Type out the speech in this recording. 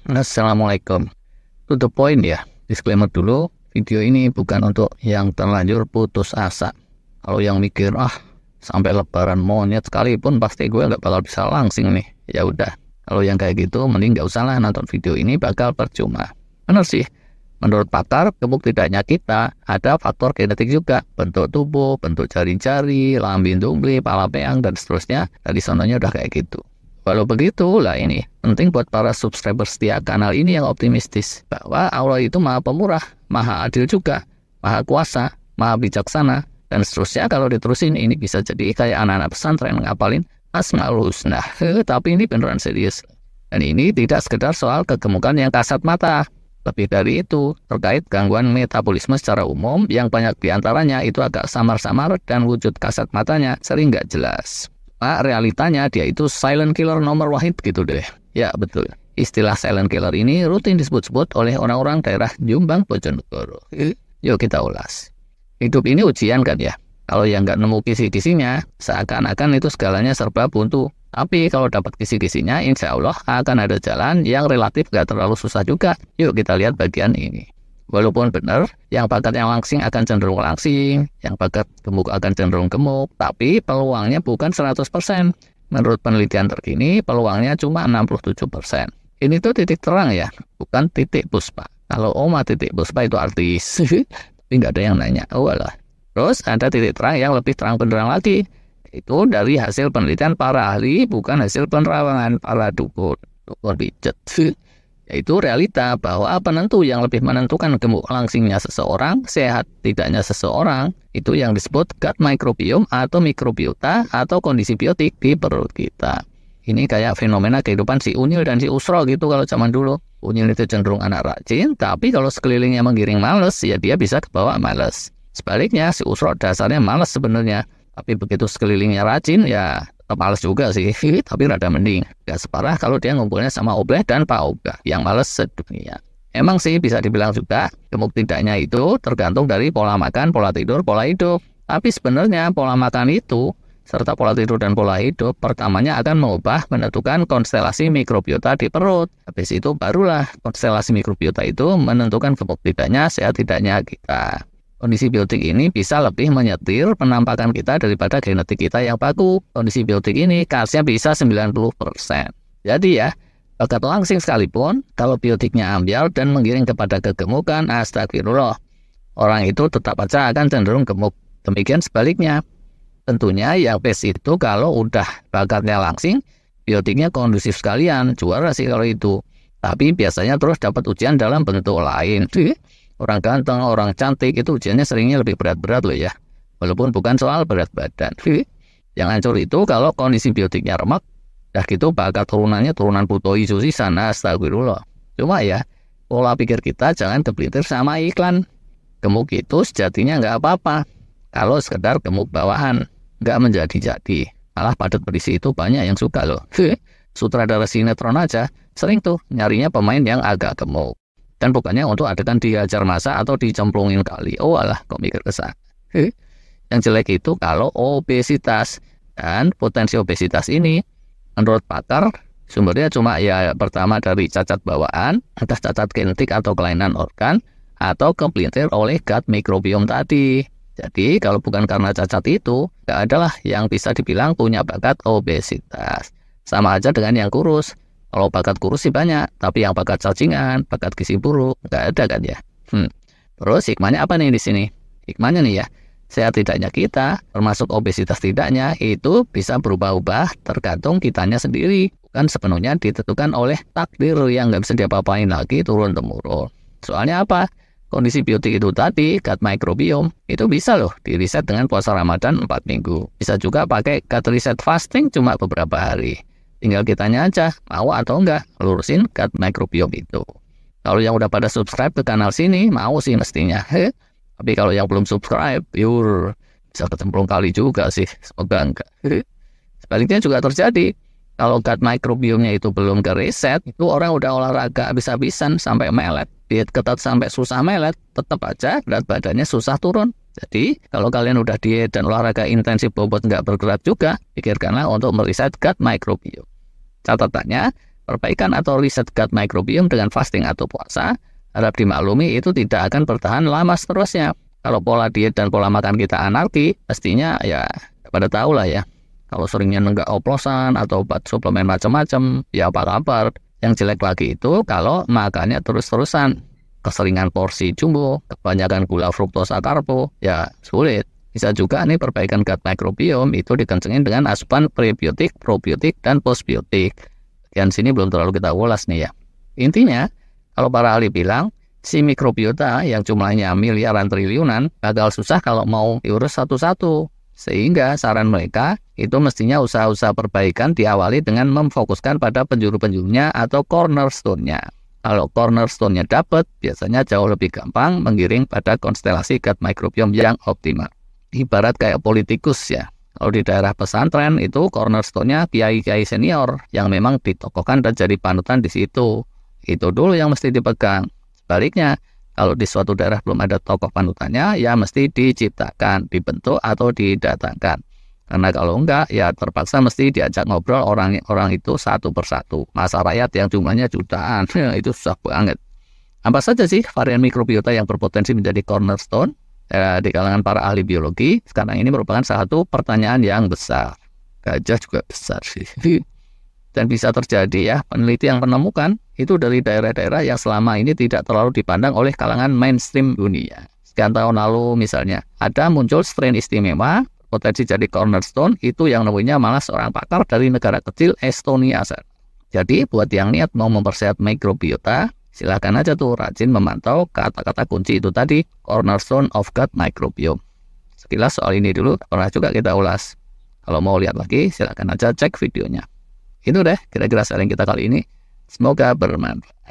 Assalamualaikum. To the point ya, disclaimer dulu, video ini bukan untuk yang terlanjur putus asa. Kalau yang mikir, sampai lebaran monyet sekalipun pasti gue nggak bakal bisa langsing nih. Ya udah, kalau yang kayak gitu mending nggak usah lah nonton video ini, bakal percuma. Bener sih, menurut pakar, gemuk tidaknya kita ada faktor genetik juga. Bentuk tubuh, bentuk jari-jari, lambung dumbli, pala peang, dan seterusnya. Tadi sononya udah kayak gitu. Walau begitu, lah ini penting buat para subscriber setia kanal ini yang optimistis bahwa Allah itu maha pemurah, maha adil juga, maha kuasa, maha bijaksana, dan seterusnya. Kalau diterusin ini bisa jadi kayak anak-anak pesantren ngapalin Asmaul Husna. Tapi ini beneran serius. Dan ini tidak sekedar soal kegemukan yang kasat mata. Lebih dari itu, terkait gangguan metabolisme secara umum yang banyak diantaranya itu agak samar-samar dan wujud kasat matanya sering nggak jelas. Realitanya dia itu silent killer nomor wahid gitu deh. Ya betul. Istilah silent killer ini rutin disebut-sebut oleh orang-orang daerah Jombang, Bojonegoro. Yuk kita ulas. Hidup ini ujian kan ya. Kalau yang nggak nemu kisi-kisinya, seakan-akan itu segalanya serba buntu. Tapi kalau dapat kisi-kisinya, insya Allah akan ada jalan yang relatif nggak terlalu susah juga. Yuk kita lihat bagian ini. Walaupun benar, yang bakat yang langsing akan cenderung langsing, yang bakat gemuk akan cenderung gemuk, tapi peluangnya bukan 100%. Menurut penelitian terkini, peluangnya cuma 67%. Ini tuh titik terang ya, bukan titik puspa. Kalau Oma titik puspa itu artis, tapi nggak ada yang nanya. Walah. Terus ada titik terang yang lebih terang benderang lagi. Itu dari hasil penelitian para ahli, bukan hasil penerawangan para dukun pijet. Yaitu realita bahwa penentu yang lebih menentukan gemuk langsingnya seseorang, sehat tidaknya seseorang, itu yang disebut gut microbiome atau mikrobiota atau kondisi biotik di perut kita. Ini kayak fenomena kehidupan si Unyil dan si Usro gitu kalau zaman dulu. Unyil itu cenderung anak rajin, tapi kalau sekelilingnya menggiring males, ya dia bisa kebawa males. Sebaliknya si Usro dasarnya males sebenarnya, tapi begitu sekelilingnya rajin, ya males juga sih, tapi rada mending. Gak separah kalau dia ngumpulnya sama Obleh dan Pak Ogah yang males sedunia. Emang sih bisa dibilang juga, gemuk tidaknya itu tergantung dari pola makan, pola tidur, pola hidup. Tapi sebenarnya pola makan itu, serta pola tidur dan pola hidup, pertamanya akan mengubah menentukan konstelasi mikrobiota di perut. Habis itu barulah konstelasi mikrobiota itu menentukan gemuk tidaknya, sehat tidaknya kita. Kondisi biotik ini bisa lebih menyetir penampakan kita daripada genetik kita yang baku. Kondisi biotik ini khasnya bisa 90%. Jadi ya, bakat langsing sekalipun, kalau biotiknya ambiar dan menggiring kepada kegemukan, astagfirullah, orang itu tetap aja akan cenderung gemuk. Demikian sebaliknya. Tentunya yang best itu kalau udah bakatnya langsing, biotiknya kondusif sekalian, juara sih kalau itu. Tapi biasanya terus dapat ujian dalam bentuk lain. Orang ganteng, orang cantik itu ujiannya seringnya lebih berat-berat loh ya. Walaupun bukan soal berat badan. Yang hancur itu kalau kondisi biotiknya remek, dah gitu bakat turunannya turunan putoi susi sana, astagfirullah. Cuma ya, pola pikir kita jangan kepelintir sama iklan. Gemuk itu sejatinya nggak apa-apa. Kalau sekedar gemuk bawahan, nggak menjadi-jadi. Malah padat berisi itu banyak yang suka loh. Sutradara sinetron aja sering tuh nyarinya pemain yang agak gemuk. Dan bukannya untuk adegan dihajar masa atau dicemplungin kali. Oh alah, kok mikir kesana. Yang jelek itu kalau obesitas. Dan potensi obesitas ini, menurut pakar, sumbernya cuma ya pertama dari cacat bawaan, entah cacat genetik atau kelainan organ, atau kepelintir oleh gut microbiome tadi. Jadi kalau bukan karena cacat itu, gak adalah yang bisa dibilang punya bakat obesitas. Sama aja dengan yang kurus. Kalau bakat kurus sih banyak, tapi yang bakat cacingan, bakat gizi buruk, nggak ada kan ya. Terus hikmahnya apa nih di sini? Hikmahnya nih ya, sehat tidaknya kita, termasuk obesitas tidaknya, itu bisa berubah-ubah tergantung kitanya sendiri. Bukan sepenuhnya ditentukan oleh takdir yang nggak bisa diapa-apain lagi turun-temurun. Soalnya apa? Kondisi biotik itu tadi, gut microbiome, itu bisa loh di-reset dengan puasa Ramadan 4 minggu. Bisa juga pakai gut reset fasting cuma beberapa hari. Tinggal kitanya aja, mau atau enggak, lurusin gut microbiome itu. Kalau yang udah pada subscribe ke kanal sini, mau sih mestinya. Tapi kalau yang belum subscribe, bisa kecemplung kali juga sih, semoga enggak. Sebaliknya juga terjadi. Kalau gut microbiome-nya itu belum ke reset, itu orang udah olahraga habis-habisan sampai melet. Diet ketat sampai susah melet, tetap aja berat badannya susah turun. Jadi, kalau kalian udah diet dan olahraga intensif bobot nggak bergerak juga, pikirkanlah untuk mereset gut microbiome. Catatannya, Perbaikan atau reset gut microbiome dengan fasting atau puasa, harap dimaklumi itu tidak akan bertahan lama seterusnya. Kalau pola diet dan pola makan kita anarki, pastinya ya pada tahu lah ya. Kalau seringnya nenggak oplosan atau obat suplemen macam-macam, ya apa kabar? Yang jelek lagi itu kalau makannya terus-terusan. Keseringan porsi jumbo, kebanyakan gula fruktosa karbo, ya sulit. Bisa juga nih perbaikan gut microbiome itu dikencengin dengan asupan prebiotik, probiotik, dan postbiotik. Yang sini belum terlalu kita ulas nih ya. Intinya, kalau para ahli bilang, si mikrobiota yang jumlahnya miliaran triliunan bakal susah kalau mau diurus satu-satu. Sehingga saran mereka itu mestinya usaha-usaha perbaikan diawali dengan memfokuskan pada penjuru-penjurunya atau cornerstone-nya. Kalau cornerstone-nya dapat, biasanya jauh lebih gampang menggiring pada konstelasi gut microbiome yang optimal. Ibarat kayak politikus ya. Kalau di daerah pesantren itu cornerstone-nya kiai-kiai senior yang memang ditokohkan dan jadi panutan di situ. Itu dulu yang mesti dipegang. Sebaliknya, kalau di suatu daerah belum ada tokoh panutannya, ya mesti diciptakan, dibentuk atau didatangkan. Karena kalau enggak, ya terpaksa mesti diajak ngobrol orang itu satu persatu. Masa rakyat yang jumlahnya jutaan, itu susah banget. Apa saja sih varian mikrobiota yang berpotensi menjadi cornerstone? Di kalangan para ahli biologi, sekarang ini merupakan salah satu pertanyaan yang besar. Gajah juga besar sih. Dan bisa terjadi ya, peneliti yang menemukan itu dari daerah-daerah yang selama ini tidak terlalu dipandang oleh kalangan mainstream dunia. Sekian tahun lalu misalnya, ada muncul strain istimewa, potensi jadi cornerstone, itu yang nemunya malah seorang pakar dari negara kecil Estonia. Jadi buat yang niat mau mempersehat mikrobiota, silakan aja tuh rajin memantau kata-kata kunci itu tadi, cornerstone of gut microbiome. Sekilas soal ini dulu, pernah juga kita ulas. Kalau mau lihat lagi, silakan aja cek videonya. Itu deh kira-kira sharing kita kali ini. Semoga bermanfaat.